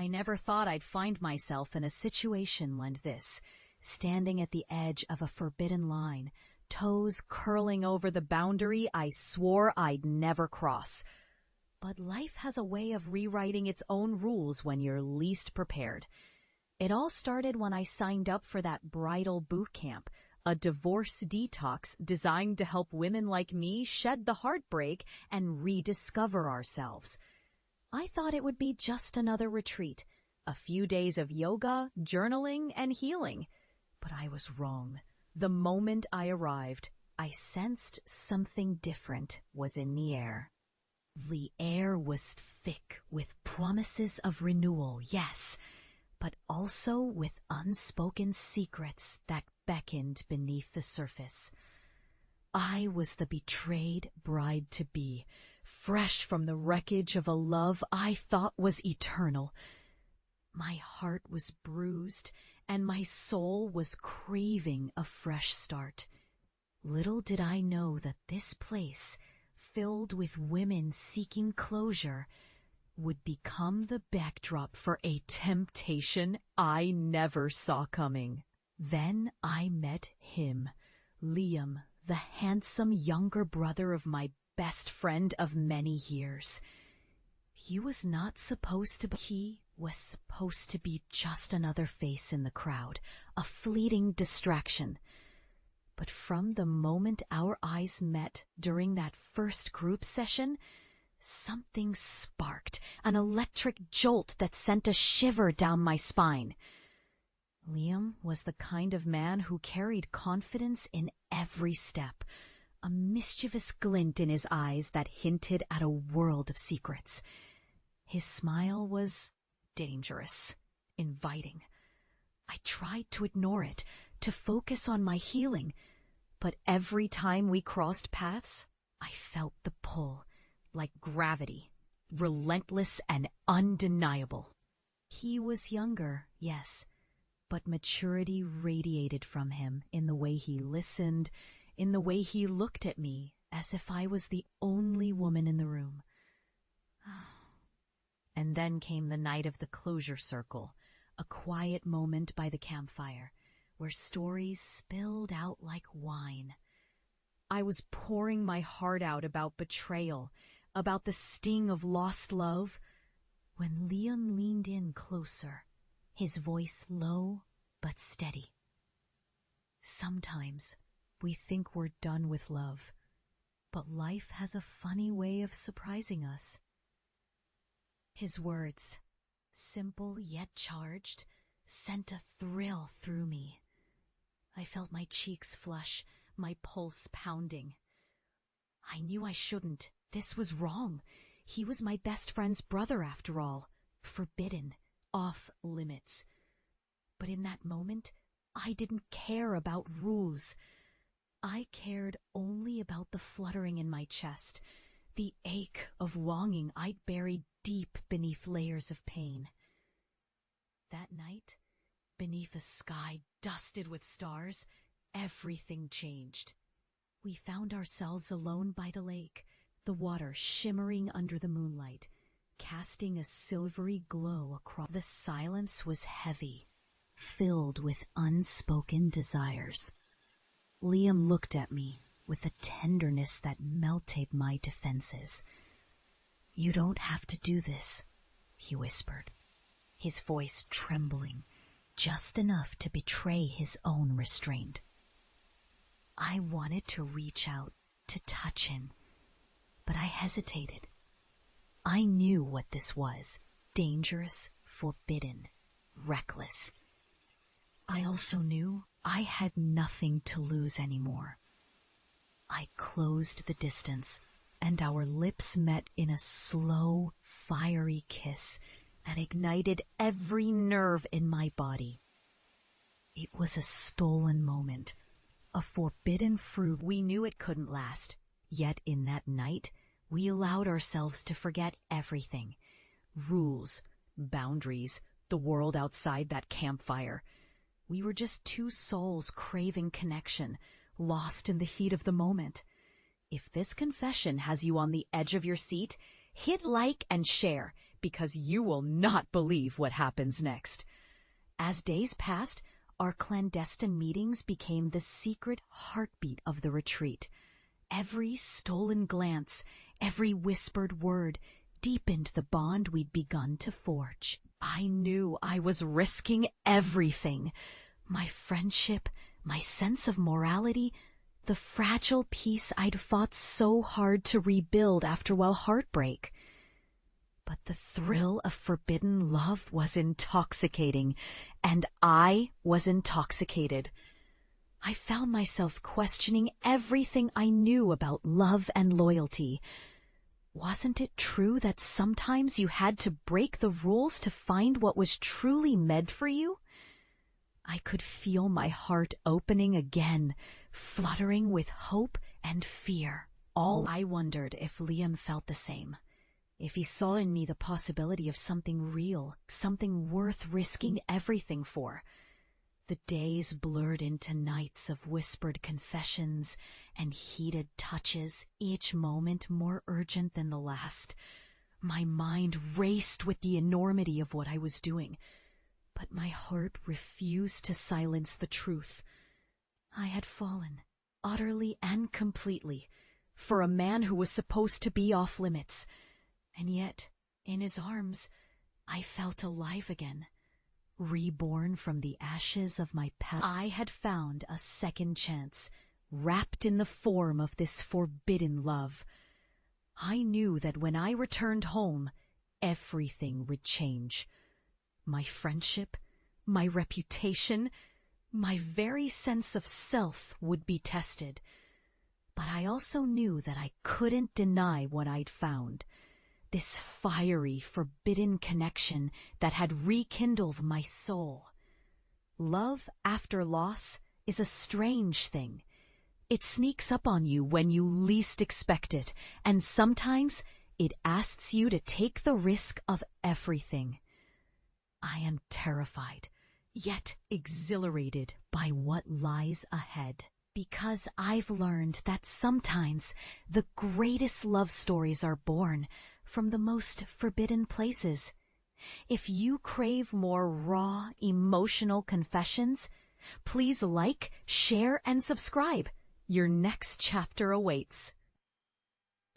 I never thought I'd find myself in a situation like this, standing at the edge of a forbidden line, toes curling over the boundary I swore I'd never cross. But life has a way of rewriting its own rules when you're least prepared. It all started when I signed up for that bridal boot camp, a divorce detox designed to help women like me shed the heartbreak and rediscover ourselves. I thought it would be just another retreat, a few days of yoga, journaling, and healing. But I was wrong. The moment I arrived, I sensed something different was in the air. The air was thick with promises of renewal, yes, but also with unspoken secrets that beckoned beneath the surface. I was the betrayed bride-to-be, fresh from the wreckage of a love I thought was eternal. My heart was bruised, and my soul was craving a fresh start. Little did I know that this place, filled with women seeking closure, would become the backdrop for a temptation I never saw coming. Then I met him, Liam, the handsome younger brother of my best friend of many years. He was not supposed to be. He was supposed to be just another face in the crowd, a fleeting distraction. But from the moment our eyes met during that first group session, something sparked, an electric jolt that sent a shiver down my spine. Liam was the kind of man who carried confidence in every step, a mischievous glint in his eyes that hinted at a world of secrets. His smile was dangerous, inviting. I tried to ignore it, to focus on my healing, but every time we crossed paths, I felt the pull, like gravity, relentless and undeniable. He was younger, yes, but maturity radiated from him in the way he listened, in the way he looked at me as if I was the only woman in the room. And then came the night of the closure circle, a quiet moment by the campfire, where stories spilled out like wine. I was pouring my heart out about betrayal, about the sting of lost love, when Liam leaned in closer, his voice low but steady. Sometimes we think we're done with love, but life has a funny way of surprising us. His words, simple yet charged, sent a thrill through me. I felt my cheeks flush, my pulse pounding. I knew I shouldn't. This was wrong. He was my best friend's brother, after all. Forbidden, off limits. But in that moment, I didn't care about rules. I cared only about the fluttering in my chest, the ache of longing I'd buried deep beneath layers of pain. That night, beneath a sky dusted with stars, everything changed. We found ourselves alone by the lake, the water shimmering under the moonlight, casting a silvery glow across. The silence was heavy, filled with unspoken desires. Liam looked at me with a tenderness that melted my defenses. "You don't have to do this," he whispered, his voice trembling, just enough to betray his own restraint. I wanted to reach out, to touch him, but I hesitated. I knew what this was: dangerous, forbidden, reckless. I also knew I had nothing to lose anymore. I closed the distance, and our lips met in a slow, fiery kiss that ignited every nerve in my body. It was a stolen moment, a forbidden fruit. We knew it couldn't last, yet in that night, we allowed ourselves to forget everything. Rules, boundaries, the world outside that campfire. We were just two souls craving connection, lost in the heat of the moment. If this confession has you on the edge of your seat, hit like and share, because you will not believe what happens next. As days passed, our clandestine meetings became the secret heartbeat of the retreat. Every stolen glance, every whispered word deepened the bond we'd begun to forge. I knew I was risking everything. My friendship, my sense of morality, the fragile peace I'd fought so hard to rebuild after heartbreak. But the thrill of forbidden love was intoxicating, and I was intoxicated. I found myself questioning everything I knew about love and loyalty. Wasn't it true that sometimes you had to break the rules to find what was truly meant for you? I could feel my heart opening again, fluttering with hope and fear. I wondered if Liam felt the same. If he saw in me the possibility of something real, something worth risking everything for. The days blurred into nights of whispered confessions and heated touches, each moment more urgent than the last. My mind raced with the enormity of what I was doing, but my heart refused to silence the truth. I had fallen, utterly and completely, for a man who was supposed to be off limits. And yet, in his arms, I felt alive again. Reborn from the ashes of my past, I had found a second chance, wrapped in the form of this forbidden love. I knew that when I returned home, everything would change. My friendship, my reputation, my very sense of self would be tested. But I also knew that I couldn't deny what I'd found. This fiery, forbidden connection that had rekindled my soul. Love after loss is a strange thing. It sneaks up on you when you least expect it, and sometimes it asks you to take the risk of everything. I am terrified, yet exhilarated by what lies ahead. Because I've learned that sometimes the greatest love stories are born from the most forbidden places. If you crave more raw, emotional confessions, please like, share, and subscribe. Your next chapter awaits.